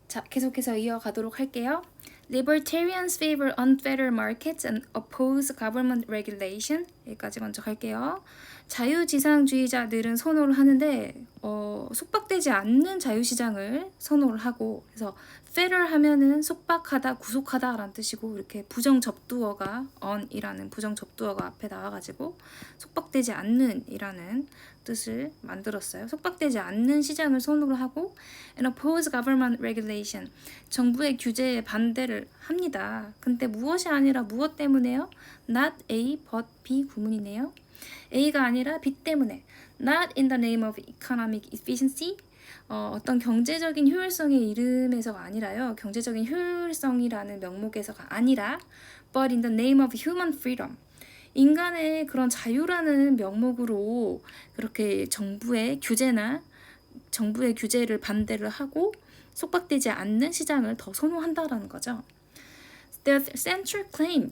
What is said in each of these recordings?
자, 계속해서 이어가도록 할게요. Libertarians favor unfettered markets and oppose government regulation. 여기까지 먼저 갈게요. 자유지상주의자들은 선호를 하는데 속박되지 않는 자유시장을 선호를 하고, 그래서 fetter 하면은 속박하다, 구속하다 라는 뜻이고, 이렇게 부정접두어가 on이라는 부정접두어가 앞에 나와가지고 속박되지 않는 이라는 뜻을 만들었어요. 속박되지 않는 시장을 선호를 하고, and oppose government regulation, 정부의 규제에 반대를 합니다. 근데 무엇이 아니라 무엇 때문에요? Not A but B 구문이네요. A가 아니라 B 때문에. Not in the name of economic efficiency. 어떤 경제적인 효율성의 이름에서가 아니라요. 경제적인 효율성이라는 명목에서가 아니라 but in the name of human freedom. 인간의 그런 자유라는 명목으로 그렇게 정부의 규제를 반대를 하고 속박되지 않는 시장을 더 선호한다라는 거죠. Their central claim,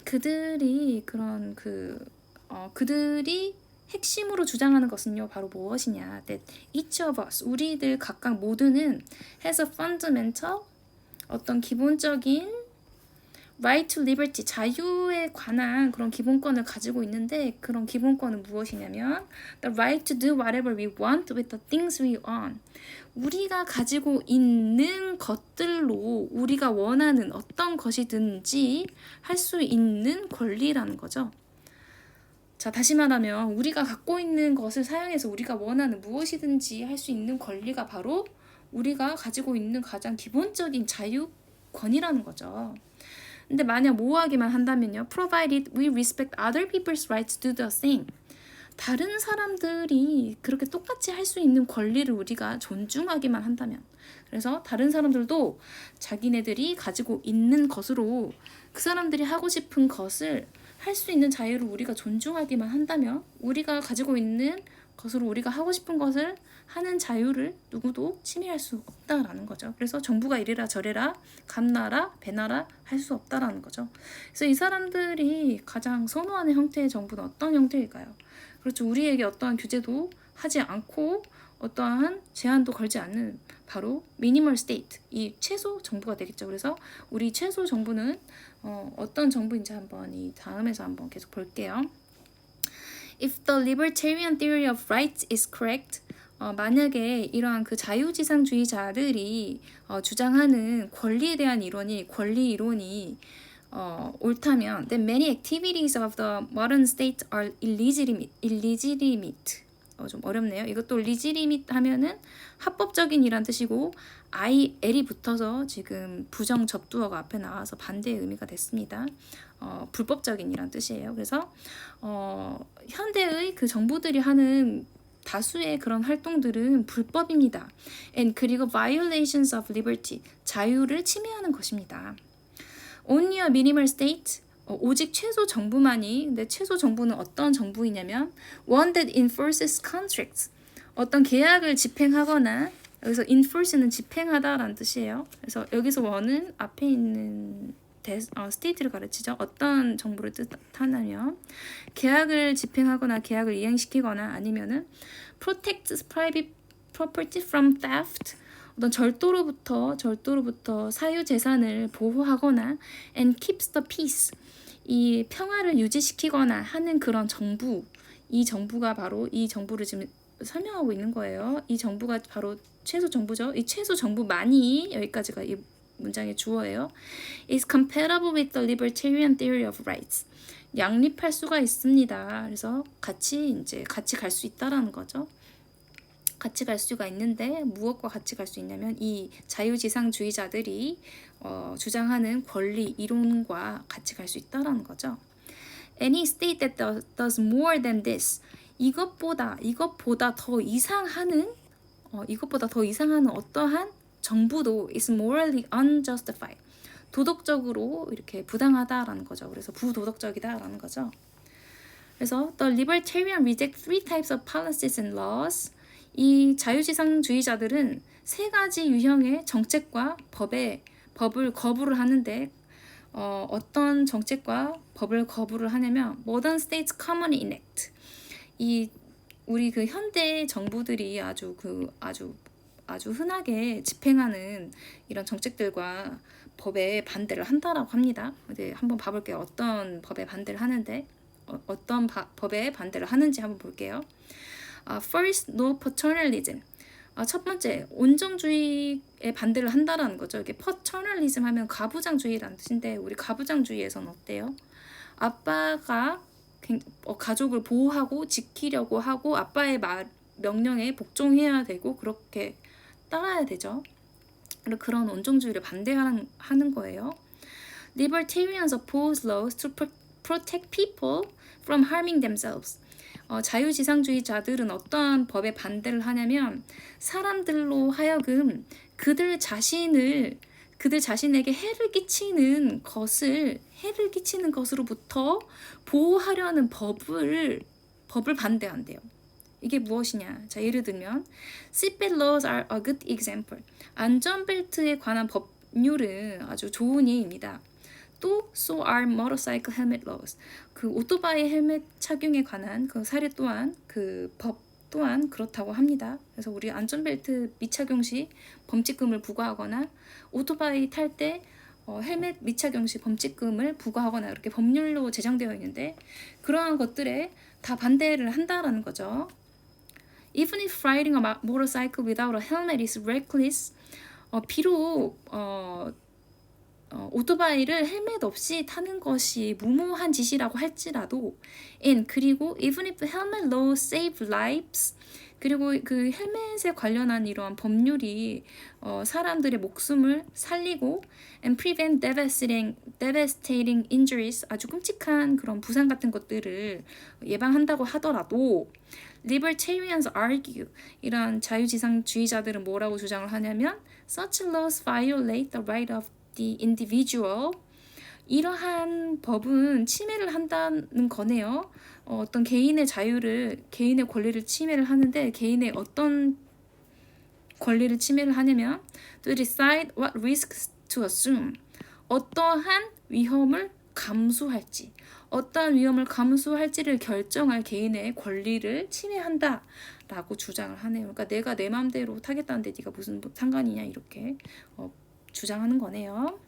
그들이 핵심으로 주장하는 것은요, 바로 무엇이냐? That each of us, 우리들 각각 모두는 has a fundamental, 어떤 기본적인 right to liberty, 자유에 관한 그런 기본권을 가지고 있는데, 그런 기본권은 무엇이냐면 the right to do whatever we want with the things we own. 우리가 가지고 있는 것들로 우리가 원하는 어떤 것이든지 할 수 있는 권리라는 거죠. 자, 다시 말하면 우리가 갖고 있는 것을 사용해서 우리가 원하는 무엇이든지 할 수 있는 권리가 바로 우리가 가지고 있는 가장 기본적인 자유권이라는 거죠. 근데 만약 모호하기만 한다면요, provided we respect other people's rights to do the same. 다른 사람들이 그렇게 똑같이 할 수 있는 권리를 우리가 존중하기만 한다면, 그래서 다른 사람들도 자기네들이 가지고 있는 것으로 그 사람들이 하고 싶은 것을 할 수 있는 자유를 우리가 존중하기만 한다면, 우리가 가지고 있는 것으로 우리가 하고 싶은 것을 하는 자유를 누구도 침해할 수 없다라는 거죠. 그래서 정부가 이래라 저래라, 감나라 배나라 할 수 없다라는 거죠. 그래서 이 사람들이 가장 선호하는 형태의 정부는 어떤 형태일까요? 그렇죠. 우리에게 어떠한 규제도 하지 않고 어떠한 제한도 걸지 않는 바로 미니멀 스테이트, 이 최소 정부가 되겠죠. 그래서 우리 최소 정부는 어떤 정부인지 한번 이 다음에서 한번 계속 볼게요. If the libertarian theory of rights is correct, 만약에 이러한 그 자유지상주의자들이 주장하는 권리에 대한 권리 이론이 옳다면, then many activities of the modern state are illegitimate. 좀 어렵네요. 이것도 legitimate 하면은 합법적인이란 뜻이고, L이 붙어서 지금 부정접두어가 앞에 나와서 반대의 의미가 됐습니다. 불법적인이란 뜻이에요. 그래서 현대의 그 정부들이 하는 다수의 그런 활동들은 불법입니다. And 그리고 violations of liberty, 자유를 침해하는 것입니다. Only a minimal state, 오직 최소 정부만이, 근데 최소 정부는 어떤 정부이냐면 one that enforces contracts, 어떤 계약을 집행하거나, 여기서 enforce는 집행하다라는 뜻이에요. 그래서 여기서 one은 앞에 있는 스테이트를 가르치죠. 어떤 정부를 뜻하냐면 계약을 집행하거나 계약을 이행시키거나, 아니면은 protects private property from theft, 어떤 절도로부터 사유 재산을 보호하거나, and keeps the peace, 이 평화를 유지시키거나 하는 그런 정부, 이 정부가 바로, 이 정부를 지금 설명하고 있는 거예요. 이 정부가 바로 최소 정부죠. 이 최소 정부만이, 여기까지가 이 문장의 주어예요. is compatible with the libertarian theory of rights. 양립할 수가 있습니다. 그래서 같이 갈 수 있다라는 거죠. 같이 갈 수가 있는데, 무엇과 같이 갈 수 있냐면 이 자유지상주의자들이 주장하는 권리 이론과 같이 갈 수 있다라는 거죠. Any state that does more than this, 이것보다 더 이상하는 어떠한 정부도 is morally unjustified, 도덕적으로 이렇게 부당하다라는 거죠. 그래서 부도덕적이다라는 거죠. 그래서 the libertarian reject three types of policies and laws. 이 자유지상주의자들은 세 가지 유형의 정책과 법을 거부를 하는데, 어떤 정책과 법을 거부를 하냐면 modern states commonly enact, 이 우리 그 현대 정부들이 아주 아주 흔하게 집행하는 이런 정책들과 법에 반대를 한다라고 합니다. 이제 한번 봐볼게요. 어떤 법에 반대를 하는데 어떤 법에 반대를 하는지 한번 볼게요. First, no paternalism. 첫 번째, 온정주의에 반대를 한다라는 거죠. 이게 paternalism 하면 가부장주의라는 뜻인데 우리 가부장주의에서는 어때요? 아빠가 가족을 보호하고 지키려고 하고 아빠의 명령에 복종해야 되고 그렇게 따라야 되죠. 그런 온정주의를 반대하는 거예요. Libertarians oppose laws to protect people from harming themselves. 자유지상주의자들은 어떠한 법에 반대를 하냐면 사람들로 하여금 그들 자신에게 해를 끼치는 것으로부터 보호하려는 법을 반대한대요. 이게 무엇이냐? 자, 예를 들면 seatbelt laws are a good example. 안전벨트에 관한 법률은 아주 좋은 예입니다. 또 so are motorcycle helmet laws. 그 오토바이 헬멧 착용에 관한 그 사례 또한 그 법 또한 그렇다고 합니다. 그래서 우리 안전벨트 미착용 시 범칙금을 부과하거나 오토바이 탈 때 헬멧 미착용 시 범칙금을 부과하거나 이렇게 법률로 제정되어 있는데 그러한 것들에 다 반대를 한다라는 거죠. Even if riding a motorcycle without a helmet is reckless, 비록 오토바이를 헬멧 없이 타는 것이 무모한 짓이라고 할지라도 그리고 even if helmet laws save lives, 그리고 그 헬멧에 관련한 이러한 법률이 사람들의 목숨을 살리고 and prevent devastating injuries, 아주 끔찍한 그런 부상 같은 것들을 예방한다고 하더라도 Libertarians argue, 이런 자유지상주의자들은 뭐라고 주장을 하냐면 such laws violate the right of the individual. 이러한 법은 침해를 한다는 거네요. 어떤 개인의 권리를 침해를 하는데 개인의 어떤 권리를 침해를 하냐면 to decide what risks to assume. 어떠한 위험을 감수할지, 어떠한 위험을 감수할지를 결정할 개인의 권리를 침해한다라고 주장을 하네요. 그러니까 내가 내 마음대로 타겠다는데 네가 무슨 상관이냐 이렇게 주장하는 거네요.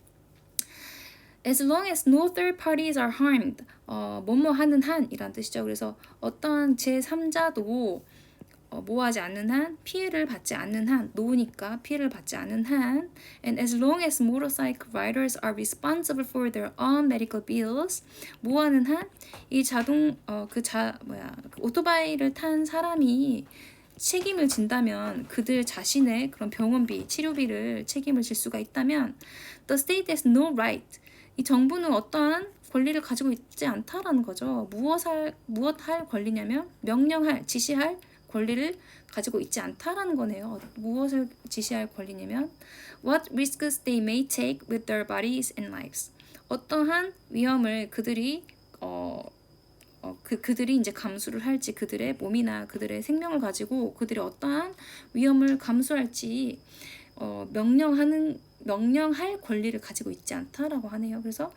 As long as no third parties are harmed, 뭐뭐 하는 한이란 뜻이죠. 그래서 어떤 제3자도 모하지 않는 한, 피해를 받지 않는 한, 노니까 피해를 받지 않는 한, and as long as motorcycle riders are responsible for their own medical bills, 모하는 한, 이 오토바이를 탄 사람이 책임을 진다면 그들 자신의 그런 병원비, 치료비를 책임을 질 수가 있다면 the state has no right. 이 정부는 어떠한 권리를 가지고 있지 않다라는 거죠. 무엇 할 권리냐면 명령할, 지시할 권리를 가지고 있지 않다라는 거네요. 무엇을 지시할 권리냐면 what risks they may take with their bodies and lives. 어떠한 위험을 그들이 이제 감수를 할지, 그들의 몸이나 그들의 생명을 가지고 그들이 어떠한 위험을 감수할지 명령할 권리를 가지고 있지 않다라고 하네요. 그래서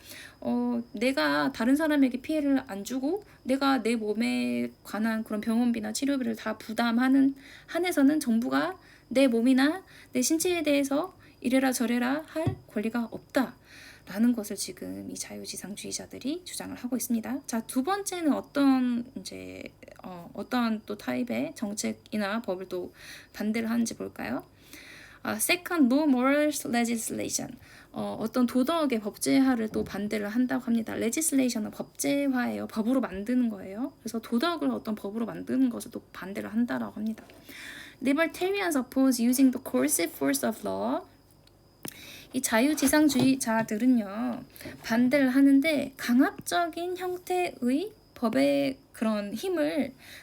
내가 다른 사람에게 피해를 안 주고 내가 내 몸에 관한 그런 병원비나 치료비를 다 부담하는 한에서는 정부가 내 몸이나 내 신체에 대해서 이래라 저래라 할 권리가 없다라는 것을 지금 이 자유지상주의자들이 주장을 하고 있습니다. 자, 두 번째는 어떤 또 타입의 정책이나 법을 또 반대를 하는지 볼까요? Second, no moral legislation. 어떤 도덕의 법제화를 또 반대를 한다고 합니다. legislation은 법제화예요. 법으로 만드는 거예요. 그래서 도덕을 어떤 법으로 만드는 것을 또 반대를 한다라고 합니다. Libertarians oppose using the coercive force of law. 이 자유지상주의자들은요, 반대를 하는데 강압적인 형태의 법의 그런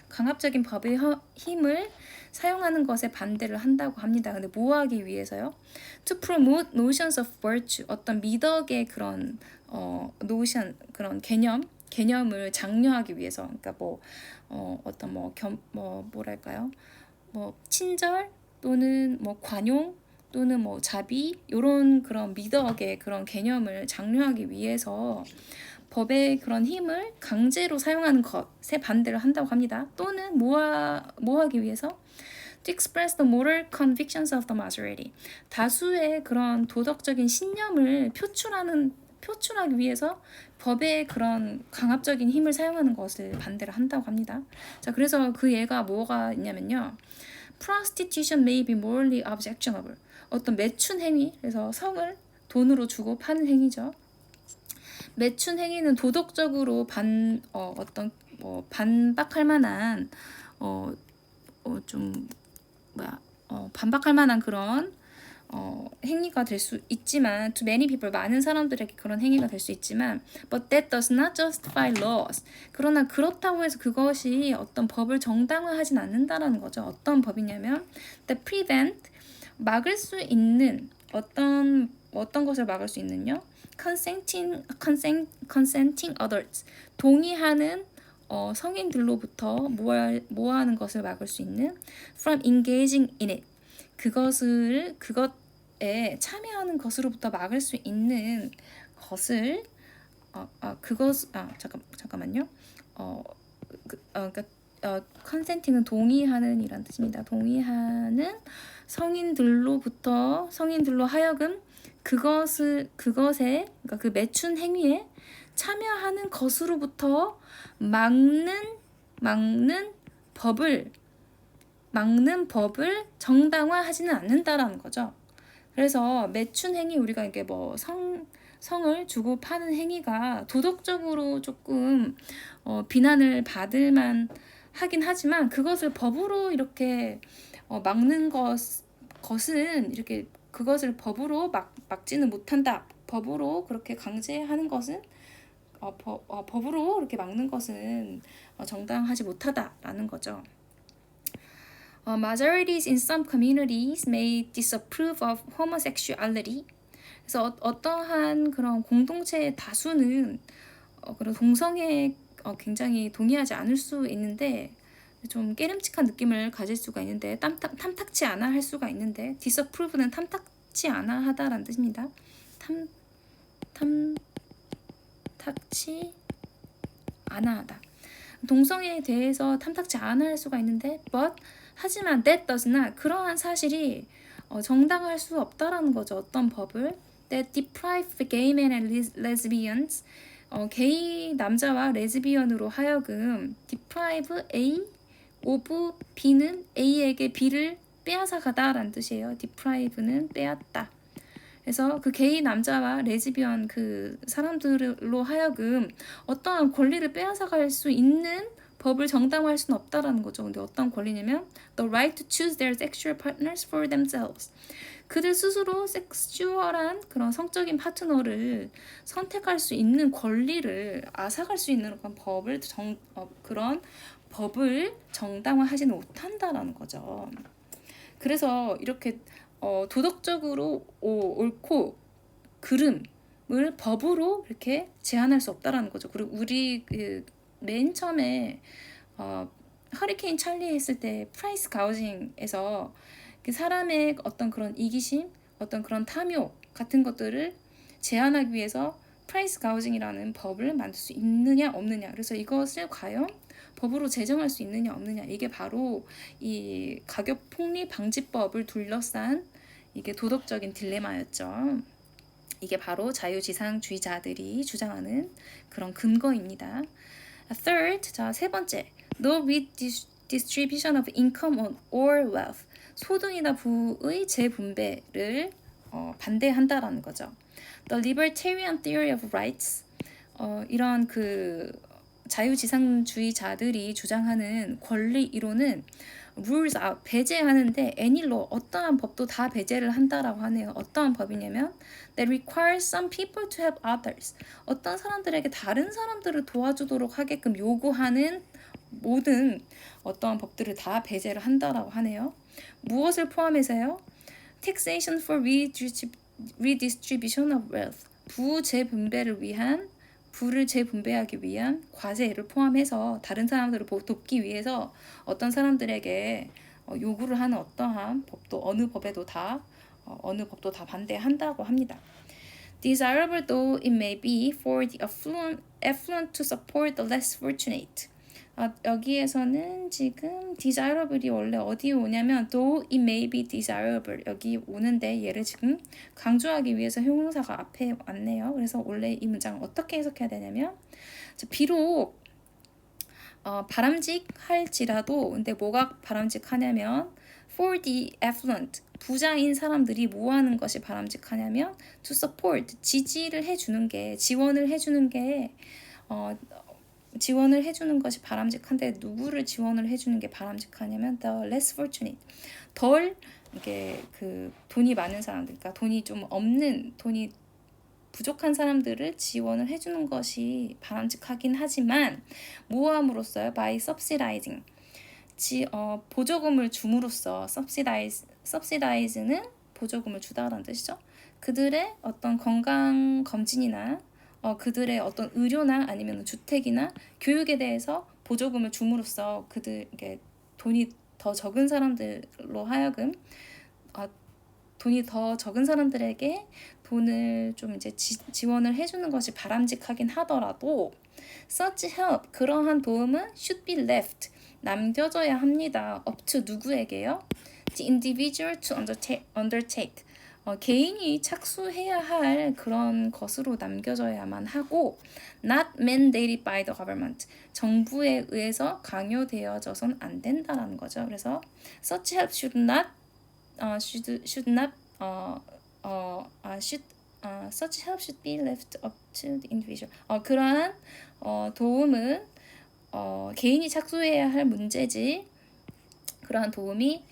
강압적인 법의 힘을 사용하는 것에 반대를 한다고 합니다. 근데 뭐 하기 위해서요? To promote notions of virtue, 어떤 미덕의 그런 notion, 그런 개념을 장려하기 위해서. 그러니까 뭐랄까요? 친절 또는 관용 또는 자비, 이런 그런 미덕의 그런 개념을 장려하기 위해서 법의 그런 힘을 강제로 사용하는 것에 반대를 한다고 합니다. 또는 뭐 하기 위해서? to express the moral convictions of the majority. 다수의 그런 도덕적인 신념을 표출하기 위해서 법의 그런 강압적인 힘을 사용하는 것을 반대를 한다고 합니다. 자, 그래서 그 예가 뭐가 있냐면요. Prostitution may be morally objectionable. 어떤 매춘 행위, 그래서 성을 돈으로 주고 파는 행위죠. 매춘 행위는 도덕적으로 반박할 만한 반박할 만한 그런 행위가 될 수 있지만 to many people 많은 사람들에게 그런 행위가 될 수 있지만 but that does not justify laws. 그러나 그렇다고 해서 그것이 어떤 법을 정당화하진 않는다라는 거죠. 어떤 법이냐면 that prevent 막을 수 있는 어떤 것을 막을 수 있는요. consenting adults 동의하는 성인들로부터 모아하는 것을 막을 수 있는 from engaging in it 그것에 참여하는 것으로부터 막을 수 있는 것을 잠깐만요. consenting은 동의하는 이란 뜻입니다. 동의하는 성인들로 하여금 그것에 그러니까 그 매춘 행위에 참여하는 것으로부터 막는 법을 정당화하지는 않는다라는 거죠. 그래서 매춘 행위 우리가 이게 성을 주고 파는 행위가 도덕적으로 조금 비난을 받을 만 하긴 하지만 그것을 법으로 이렇게 막는 것은 이렇게 그것을 법으로 막지는 못한다. 법으로 그렇게 강제하는 것은 법으로 이렇게 막는 것은 정당하지 못하다라는 거죠. Majorities in some communities may disapprove of homosexuality. 그래서 어떠한 그런 공동체의 다수는 그런 동성애에 굉장히 동의하지 않을 수 있는데 좀 깨름칙한 느낌을 가질 수가 있는데 탐탁치 않아 할 수가 있는데 disapprove는 탐탁치 않아 하다라는 뜻입니다. 탐탁치 않아 하다. 동성애에 대해서 탐탁치 않아 할 수가 있는데 하지만 that does not 그러한 사실이 정당할 수 없다라는 거죠. 어떤 법을 that deprive gay men and lesbians 게이 남자와 레즈비언으로 하여금 deprive A of B는 A에게 B를 빼앗아가다라는 뜻이에요. deprive는 빼앗다. 그래서 그 게이 남자와 레즈비언 그 사람들로 하여금 어떠한 권리를 빼앗아갈 수 있는 법을 정당화할 수는 없다라는 거죠. 근데 어떤 권리냐면 the right to choose their sexual partners for themselves. 그들 스스로 섹슈얼한 그런 성적인 파트너를 선택할 수 있는 권리를 앗아갈 수 있는 그런 법을 정당화하지는 못한다라는 거죠. 그래서 이렇게 도덕적으로 옳고 그름을 법으로 이렇게 제한할 수 없다라는 거죠. 그리고 우리 맨 처음에 허리케인 찰리 했을 때 프라이스 가우징에서 그 사람의 어떤 그런 이기심, 어떤 그런 탐욕 같은 것들을 제한하기 위해서 프라이스 가우징이라는 법을 만들 수 있느냐 없느냐. 그래서 이것을 과연 법으로 제정할 수 있느냐 없느냐. 이게 바로 이 가격 폭리 방지법을 둘러싼 이게 도덕적인 딜레마였죠. 이게 바로 자유지상주의자들이 주장하는 그런 근거입니다. Third, 세 번째, no redistribution of income or wealth. 소득이나 부의 재분배를 반대한다라는 거죠. The libertarian theory of rights. 이런 그 자유지상주의자들이 주장하는 권리 이론은 rules out, 배제하는데 any law, 어떠한 법도 다 배제를 한다라고 하네요. 어떠한 법이냐면 that requires some people to help others. 어떤 사람들에게 다른 사람들을 도와주도록 하게끔 요구하는 모든 어떠한 법들을 다 배제를 한다라고 하네요. 무엇을 포함해서요? Taxation for redistribution of wealth. 부를 재분배하기 위한 과세를 포함해서 다른 사람들을 돕기 위해서 어떤 사람들에게 요구를 하는 어떠한 법도 어느 법도 다 반대한다고 합니다. Desirable though it may be for the affluent to support the less fortunate. 여기에서는 지금 desirable이 원래 어디에 오냐면 though it may be desirable 여기 오는데 얘를 지금 강조하기 위해서 형용사가 앞에 왔네요. 그래서 원래 이 문장을 어떻게 해석해야 되냐면 비록 바람직할지라도 근데 뭐가 바람직하냐면 for the affluent 부자인 사람들이 뭐 하는 것이 바람직하냐면 to support 지지를 해주는 게 지원을 해주는 게 지원을 해주는 것이 바람직한데 누구를 지원을 해주는 게 바람직하냐면 the less fortunate 덜 이게 그 돈이 많은 사람들 그러니까 돈이 좀 없는 돈이 부족한 사람들을 지원을 해주는 것이 바람직하긴 하지만 모함으로써요 by subsidizing 보조금을 줌으로써 subsidize는 보조금을 주다라는 뜻이죠. 그들의 어떤 건강 검진이나 그들의 어떤 의료나 아니면 주택이나 교육에 대해서 보조금을 줌으로써 그들에게 돈이 더 적은 사람들로 하여금 돈이 더 적은 사람들에게 돈을 좀 이제 지원을 해주는 것이 바람직하긴 하더라도 such help 그러한 도움은 should be left 남겨져야 합니다. up to 누구에게요? the individual to undertake 개인이 착수해야 할 그런 것으로 남겨져야만 하고 not mandated by the government 정부에 의해서 강요되어져선 안 된다라는 거죠. 그래서 such help should not such help should be left up to the individual. 그러한 도움은 개인이 착수해야 할 문제지. 그러한 도움이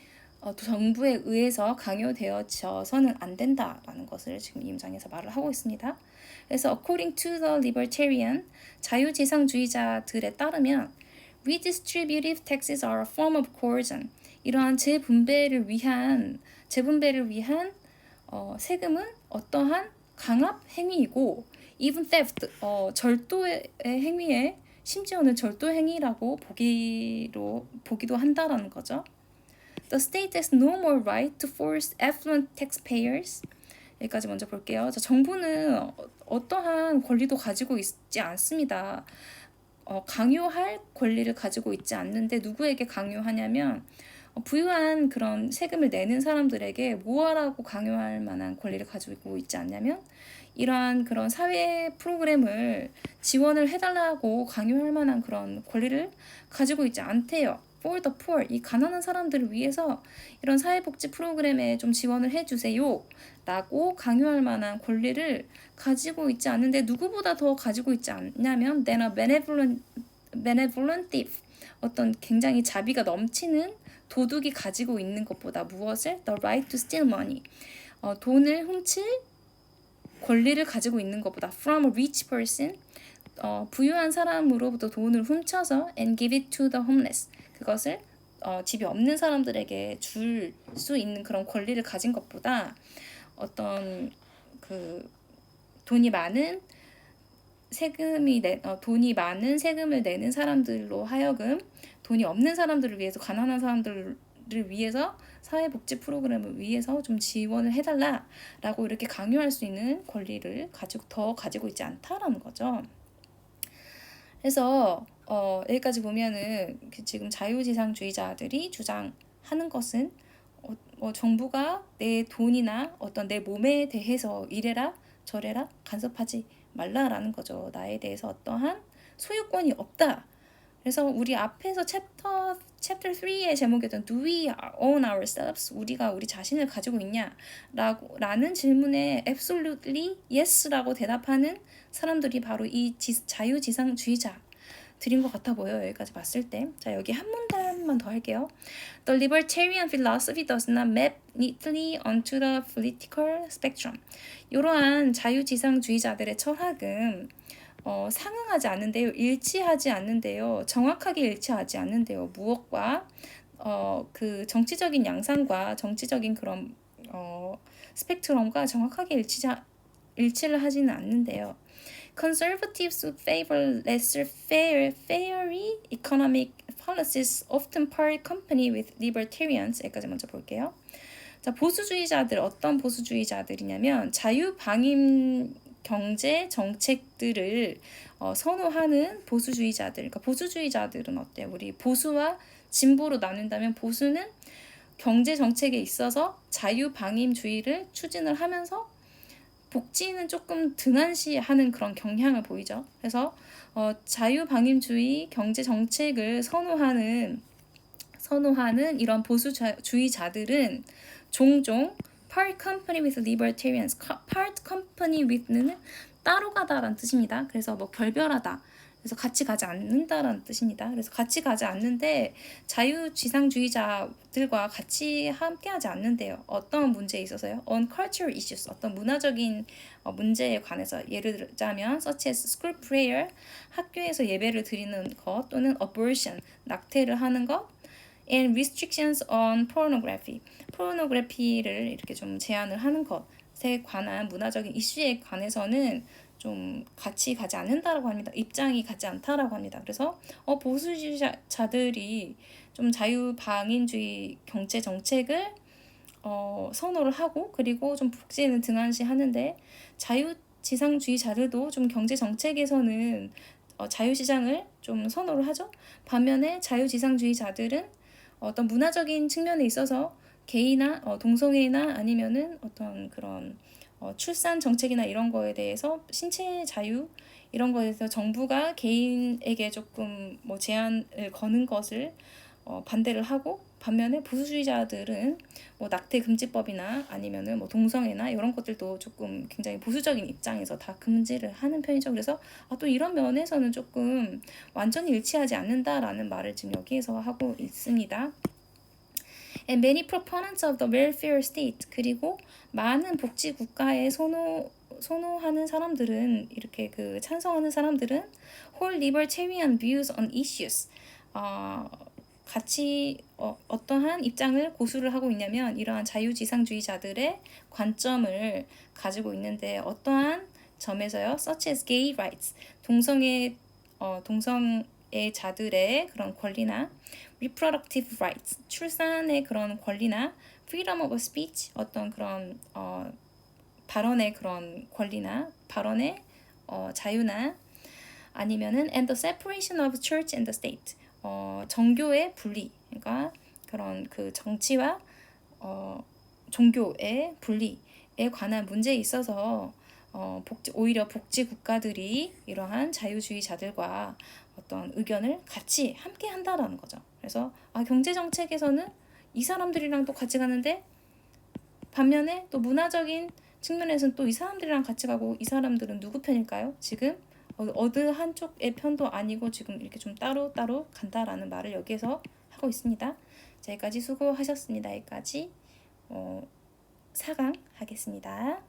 정부에 의해서 강요되어져서는 안 된다라는 것을 지금 이 문장에서 말을 하고 있습니다. 그래서 according to the libertarian 자유지상주의자들에 따르면 redistributive taxes are a form of coercion. 이러한 재분배를 위한 세금은 어떠한 강압 행위이고 even theft 절도의 행위에 심지어는 절도 행위라고 보기도 한다라는 거죠. The state has no more right to force affluent taxpayers. 여기까지 먼저 볼게요. 정부는 어떠한 권리도 가지고 있지 않습니다. 강요할 권리를 가지고 있지 않는데 누구에게 강요하냐면 부유한 그런 세금을 내는 사람들에게 뭐하라고 강요할 만한 권리를 가지고 있지 않냐면 이러한 그런 사회 프로그램을 지원을 해달라고 강요할 만한 그런 권리를 가지고 있지 않대요. For the poor, 이 가난한 사람들을 위해서 이런 사회복지 프로그램에 좀 지원을 해주세요 라고 강요할 만한 권리를 가지고 있지 않는데 누구보다 더 가지고 있지 않냐면 than a benevolent thief 어떤 굉장히 자비가 넘치는 도둑이 가지고 있는 것보다 무엇을? The right to steal money 돈을 훔칠 권리를 가지고 있는 것보다 from a rich person 부유한 사람으로부터 돈을 훔쳐서 and give it to the homeless 그것을 집이 없는 사람들에게 줄 수 있는 그런 권리를 가진 것보다 어떤 그 돈이 많은 세금을 내는 사람들로 하여금 돈이 없는 사람들을 위해서 가난한 사람들을 위해서 사회복지 프로그램을 위해서 좀 지원을 해달라라고 이렇게 강요할 수 있는 권리를 더 가지고 있지 않다라는 거죠. 그래서 여기까지 보면은 지금 자유지상주의자들이 주장하는 것은 정부가 내 돈이나 어떤 내 몸에 대해서 이래라 저래라 간섭하지 말라라는 거죠. 나에 대해서 어떠한 소유권이 없다. 그래서 우리 앞에서 챕터 3의 제목이었던 Do we own ourselves? 우리가 우리 자신을 가지고 있냐? 라는 질문에 absolutely yes라고 대답하는 사람들이 바로 이 자유지상주의자들인 것 같아 보여요. 여기까지 봤을 때. 자, 여기 한 문단만 더 할게요. The libertarian philosophy does not map neatly onto the political spectrum. 이러한 자유지상주의자들의 철학은 상응하지 않는데요. 일치하지 않는데요. 정확하게 일치하지 않는데요. 무엇과 그 정치적인 양상과 정치적인 그런 스펙트럼과 정확하게 일치를 하지는 않는데요. Conservatives who favor lesser fairy economic policies often part company with libertarians. 여기까지 먼저 볼게요. 자, 보수주의자들 어떤 보수주의자들이냐면 자유방임 경제 정책들을 선호하는 보수주의자들. 그러니까 보수주의자들은 어때요? 우리 보수와 진보로 나눈다면 보수는 경제 정책에 있어서 자유방임주의를 추진을 하면서 복지는 조금 등한시하는 그런 경향을 보이죠. 그래서 자유방임주의 경제 정책을 선호하는 이런 보수주의자들은 종종 part company with libertarians, part company with는 따로 가다라는 뜻입니다. 그래서 뭐 결별하다. 그래서 같이 가지 않는다라는 뜻입니다. 그래서 같이 가지 않는데 자유지상주의자들과 같이 함께하지 않는데요. 어떤 문제에 있어서요? On cultural issues, 어떤 문화적인 문제에 관해서 예를 들자면 such as school prayer, 학교에서 예배를 드리는 것 또는 abortion, 낙태를 하는 것 and restrictions on pornography, 포르노그래피를 이렇게 좀 제한을 하는 것에 관한 문화적인 이슈에 관해서는 좀 같이 가지 않는다라고 합니다. 입장이 같지 않다라고 합니다. 그래서 보수주의자들이 좀 자유방임주의 경제 정책을 선호를 하고 그리고 좀 복지에는 등한시하는데 자유지상주의자들도 좀 경제 정책에서는 자유시장을 좀 선호를 하죠. 반면에 자유지상주의자들은 어떤 문화적인 측면에 있어서 게이나 동성애나 아니면은 어떤 그런 출산 정책이나 이런 거에 대해서 신체 자유 이런 거에 대해서 정부가 개인에게 조금 뭐 제한을 거는 것을 반대를 하고 반면에 보수주의자들은 뭐 낙태 금지법이나 아니면은 뭐 동성애나 이런 것들도 조금 굉장히 보수적인 입장에서 다 금지를 하는 편이죠. 그래서 또 이런 면에서는 조금 완전히 일치하지 않는다라는 말을 지금 여기에서 하고 있습니다. And many proponents of the welfare state, 그리고 많은 복지 국가에 선호하는 사람들은 이렇게 찬성하는 사람들은 hold libertarian views on issues. 같이 어떠한 입장을 고수를 하고 있냐면 이러한 자유지상주의자들의 관점을 가지고 있는데 어떠한 점에서요, such as gay rights, 동성애자들의 그런 권리나 reproductive rights, 출산의 그런 권리나 freedom of speech, 어떤 그런 발언의 그런 권리나 발언의 자유나 아니면은 and the separation of church and the state, 정교의 분리, 그러니까 그런 정치와 종교의 분리에 관한 문제에 있어서 오히려 복지 국가들이 이러한 자유주의자들과 어떤 의견을 같이 함께 한다라는 거죠. 그래서 경제 정책에서는 이 사람들이랑 또 같이 가는데 반면에 또 문화적인 측면에서는 또 이 사람들이랑 같이 가고 이 사람들은 누구 편일까요? 지금 어느 한쪽의 편도 아니고 지금 이렇게 좀 따로 간다라는 말을 여기에서 하고 있습니다. 자, 여기까지 수고하셨습니다. 여기까지 4강 하겠습니다.